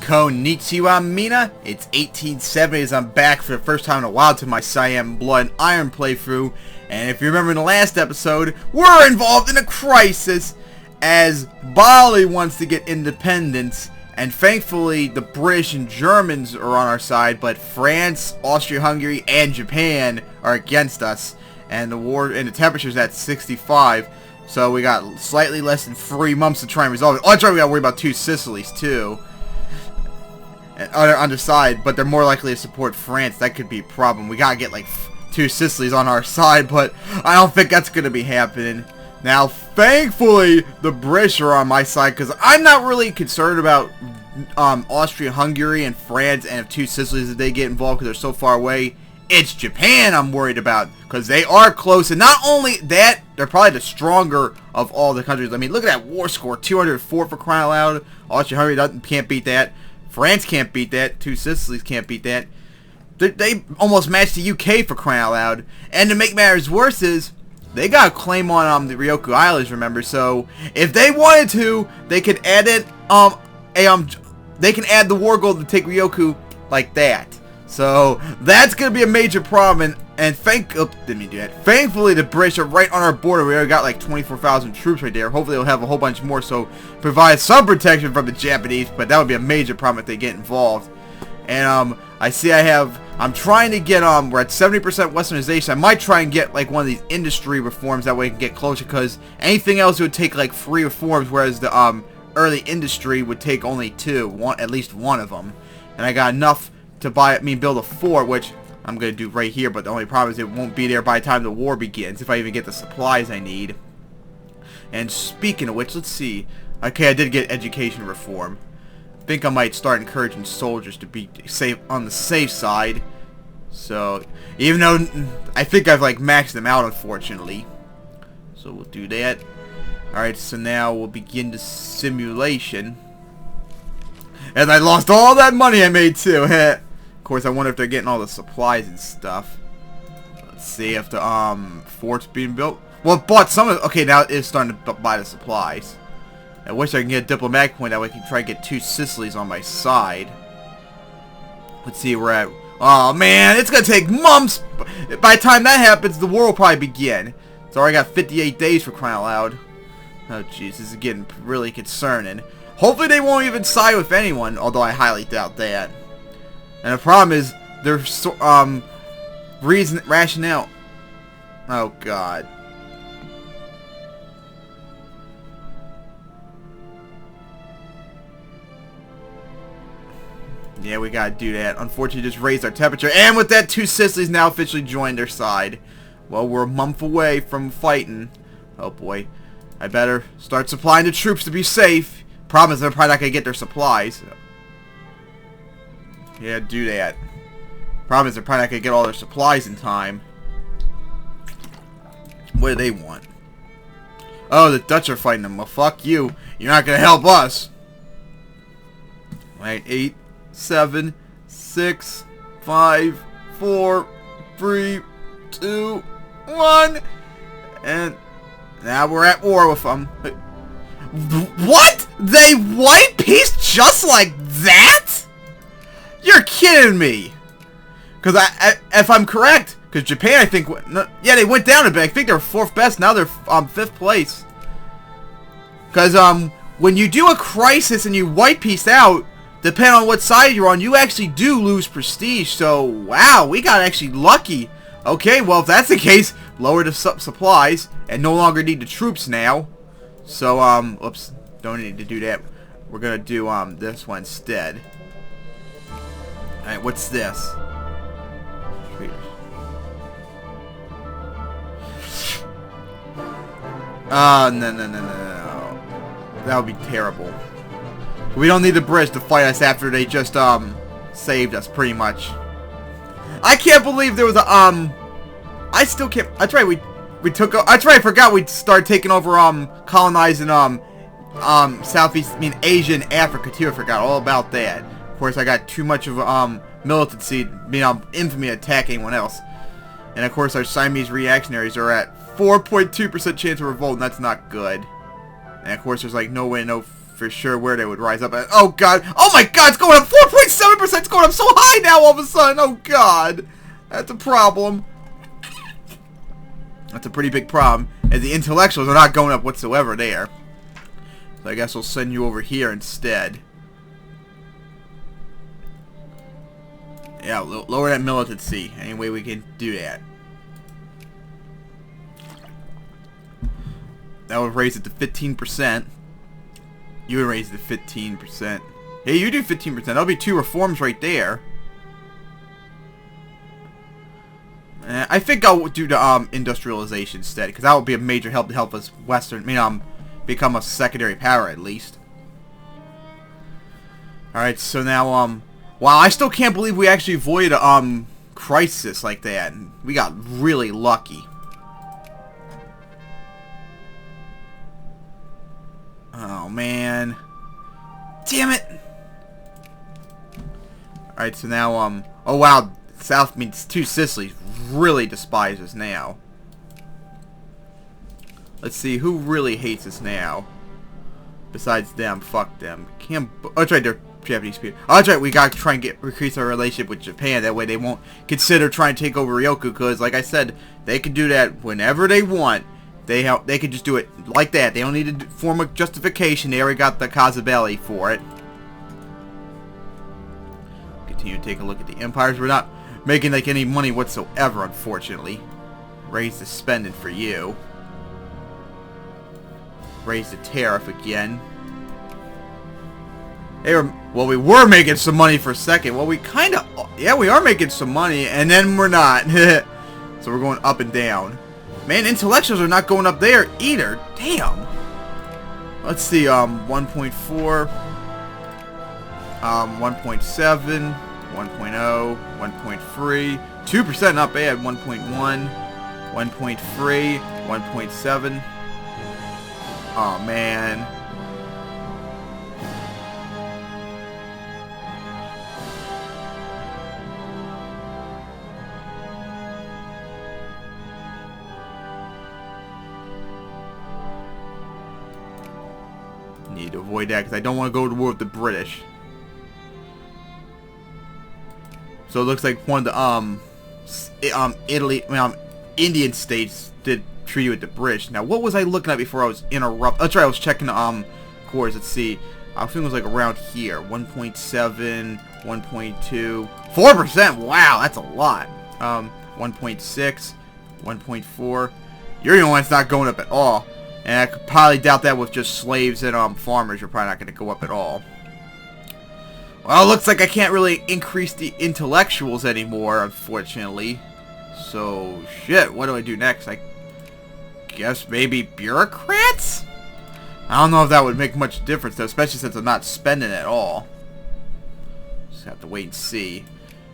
Konnichiwa Mina, it's 1870s. I'm back for the first time in a while to my Siam Blood and Iron playthrough, and if you remember in the last episode, we're involved in a crisis as Bali wants to get independence, and thankfully the British and Germans are on our side, but France, Austria-Hungary, and Japan are against us, and the war and the temperature's at 65, so we got slightly less than 3 months to try and resolve it. Oh, that's right, we gotta worry about 2 Sicilies too. On the side, but they're more likely to support France. That could be a problem. We gotta get like 2 Sicilies on our side, but I don't think that's gonna be happening. Now, thankfully, the British are on my side because I'm not really concerned about Austria-Hungary and France and if 2 Sicilies if they get involved because they're so far away. It's Japan I'm worried about because they are close, and not only that, they're probably the stronger of all the countries. I mean, look at that war score, 204 for crying out loud. Austria-Hungary can't beat that. France can't beat that. 2 Sicilies can't beat that. They almost matched the UK for crying out loud. And to make matters worse is, they got a claim on the Ryukyu Islands, remember? So if they wanted to, they could add it. They can add the war goal to take Ryukyu like that. So that's gonna be a major problem. And didn't mean to do that. Thankfully, the British are right on our border. We already got like 24,000 troops right there. Hopefully, they'll have a whole bunch more, so provide some protection from the Japanese. But that would be a major problem if they get involved. And I'm trying to get we're at 70% westernization. I might try and get like one of these industry reforms that way I can get closer. Because anything else would take like 3 reforms, whereas the early industry would take only 2, at least one of them. And I got enough to build a fort, which I'm going to do right here, but the only problem is it won't be there by the time the war begins, if I even get the supplies I need. And speaking of which, let's see. Okay, I did get education reform. I think I might start encouraging soldiers to be safe on the safe side. So, even though I think I've like maxed them out, unfortunately. So we'll do that. Alright, so now we'll begin the simulation. And I lost all that money I made too. Of course, I wonder if they're getting all the supplies and stuff. Let's see if the fort's being built. Well, it bought some of it. Okay, now it's starting to buy the supplies. I wish I can get a diplomatic point that way I can try and get 2 Sicilies on my side. Let's see where we're at. Oh man, it's gonna take months. By the time that happens, the war will probably begin. It's already got 58 days for crying out loud. Oh jeez, this is getting really concerning. Hopefully they won't even side with anyone, although I highly doubt that. And the problem is, their rationale. Oh god. Yeah, we gotta do that. Unfortunately, just raised our temperature, and with that, 2 Sicilies now officially joined their side. Well, we're a month away from fighting. Oh boy, I better start supplying the troops to be safe. Problem is, they're probably not gonna get their supplies. Yeah, do that. Problem is, they're probably not gonna get all their supplies in time. What do they want? Oh, the Dutch are fighting them. Well, fuck you. You're not gonna help us. Right, 8, 7, 6, 5, 4, 3, 2, 1, and now we're at war with them. What? They white peace just like that? You're kidding me! Because if I'm correct, because Japan, I think, yeah, they went down a bit. I think they're 4th best. Now they're 5th place. Because when you do a crisis and you white peace out, depending on what side you're on, you actually do lose prestige. So wow, we got actually lucky. Okay, well if that's the case, lower the supplies and no longer need the troops now. So oops, don't need to do that. We're gonna do this one instead. Alright, what's this? No. That would be terrible. We don't need the British to fight us after they just, saved us, pretty much. I can't believe there was a, I still can't, that's right, that's right, I forgot we started taking over, colonizing, Southeast, Asia and Africa, too. I forgot all about that. Of course, I got too much of militancy, infamy to attack anyone else. And of course, our Siamese reactionaries are at 4.2% chance of revolt, and that's not good. And of course, there's like no way, no for sure where they would rise up at. Oh god! Oh my god! It's going up 4.7%. It's going up so high now all of a sudden. Oh god, that's a problem. That's a pretty big problem. And the intellectuals are not going up whatsoever there. So I guess we'll send you over here instead. Yeah, lower that militancy. Any way we can do that. That would raise it to 15%. You would raise it to 15%. Hey, you do 15%. That'll be 2 reforms right there. I think I'll do the industrialization instead, because that would be a major help to help us become a secondary power at least. Alright, so now, wow, I still can't believe we actually avoided a, crisis like that. We got really lucky. Oh, man. Damn it! Alright, so now, oh wow, South means 2 Sicilies really despise us now. Let's see, who really hates us now? Besides them, fuck them. Oh, that's right, they're Japanese people. Oh, that's right, we gotta try and increase our relationship with Japan. That way they won't consider trying to take over Ryoku, because, like I said, they can do that whenever they want. They can just do it like that. They don't need to form a justification. They already got the Kazabelli for it. Continue to take a look at the empires. We're not making like any money whatsoever, unfortunately. Raise the spending for you. Raise the tariff again. Well, we were making some money for a second. Well, we kind of... Yeah, we are making some money, and then we're not. So we're going up and down. Man, intellectuals are not going up there either. Damn. Let's see, 1.4, 1.7, 1.0, 1.3, 2% not bad, 1.1, 1.3, 1.7. Oh, man. Need to avoid that because I don't want to go to war with the British. So it looks like one of the Indian states did treaty with the British. Now, what was I looking at before I was interrupted? That's right, I was checking the cores. Let's see. I think it was like around here. 1.7, 1.2, 4%. Wow, that's a lot. 1.6, 1.4. You're the only one that's not going up at all. And I could probably doubt that with just slaves and farmers. You're probably not going to go up at all. Well, it looks like I can't really increase the intellectuals anymore, unfortunately. So, shit, what do I do next? I guess maybe bureaucrats? I don't know if that would make much difference, though, especially since I'm not spending at all. Just have to wait and see.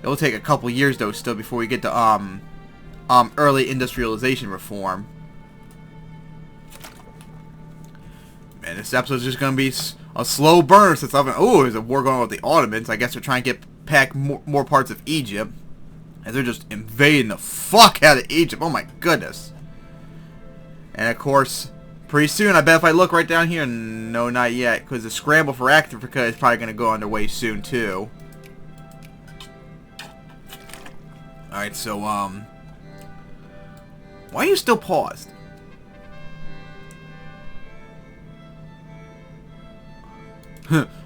It'll take a couple years, though, still, before we get to early industrialization reform. Man, this episode's just gonna be a slow burn since I've been... Oh, there's a war going on with the Ottomans. I guess they're trying to get back more parts of Egypt. And they're just invading the fuck out of Egypt. Oh my goodness. And of course, pretty soon, I bet if I look right down here... No, not yet. Because the scramble for Africa is probably gonna go underway soon, too. Alright, so, why are you still paused?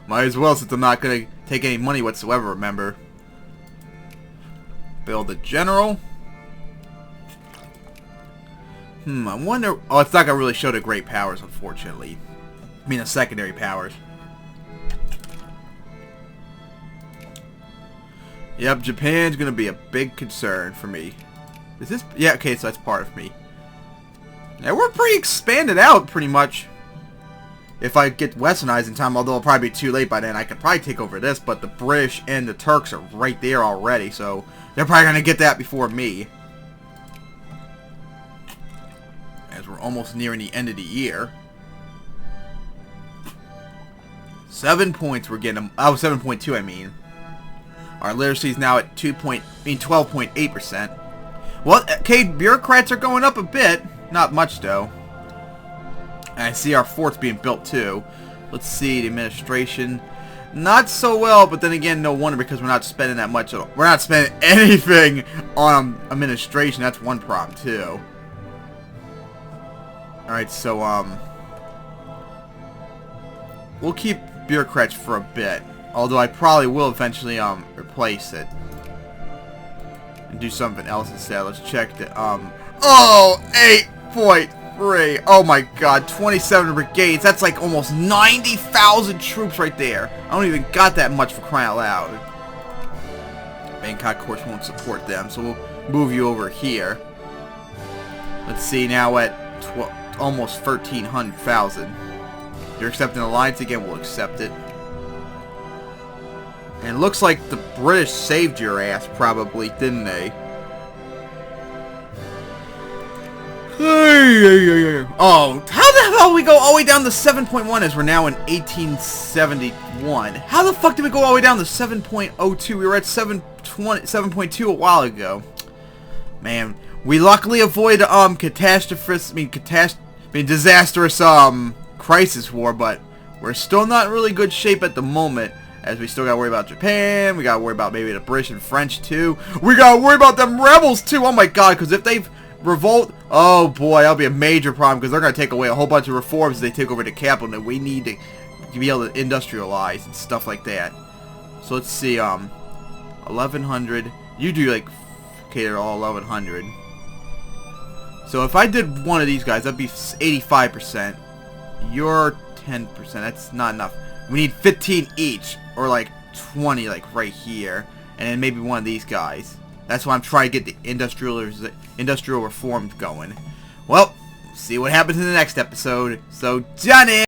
Might as well, since I'm not going to take any money whatsoever, remember. Build a general. I wonder... Oh, it's not going to really show the great powers, unfortunately. I mean, the secondary powers. Yep, Japan's going to be a big concern for me. Is this... Yeah, okay, so that's part of me. Yeah, we're pretty expanded out, pretty much. If I get westernized in time, although it'll probably be too late by then, I could probably take over this, but the British and the Turks are right there already, so they're probably going to get that before me. As we're almost nearing the end of the year. 7 points we're getting. Oh, 7.2 I mean. Our literacy is now at 12.8%. Well, okay, bureaucrats are going up a bit. Not much, though. And I see our forts being built, too. Let's see, the administration. Not so well, but then again, no wonder, because we're not spending that much. We're not spending anything on administration. That's one problem, too. Alright, so, we'll keep bureaucrats for a bit. Although I probably will eventually, replace it. And do something else instead. Let's check the, oh! 8.3! Oh my god, 27 brigades. That's like almost 90,000 troops right there. I don't even got that much, for crying out loud. Bangkok, of course, won't support them, so we'll move you over here. Let's see, now at almost 1,300,000. You're accepting alliance again, we'll accept it. And it looks like the British saved your ass, probably, didn't they? Oh, how the hell did we go all the way down to 7.1 as we're now in 1871? How the fuck did we go all the way down to 7.02? We were at 7.2 a while ago. Man, we luckily avoided disastrous crisis war, but we're still not in really good shape at the moment, as we still gotta worry about Japan. We gotta worry about maybe the British and French too. We gotta worry about them rebels too. Oh my god, because if they've revolt, oh boy, that'll be a major problem, because they're going to take away a whole bunch of reforms as they take over the capital, and we need to be able to industrialize and stuff like that. So let's see, 1,100, you do like, okay, they're all 1,100. So if I did one of these guys, that'd be 85%. You're 10%, that's not enough. We need 15 each, or like 20 like right here, and then maybe one of these guys. That's why I'm trying to get the industrial reforms going. Well, see what happens in the next episode. So, done it!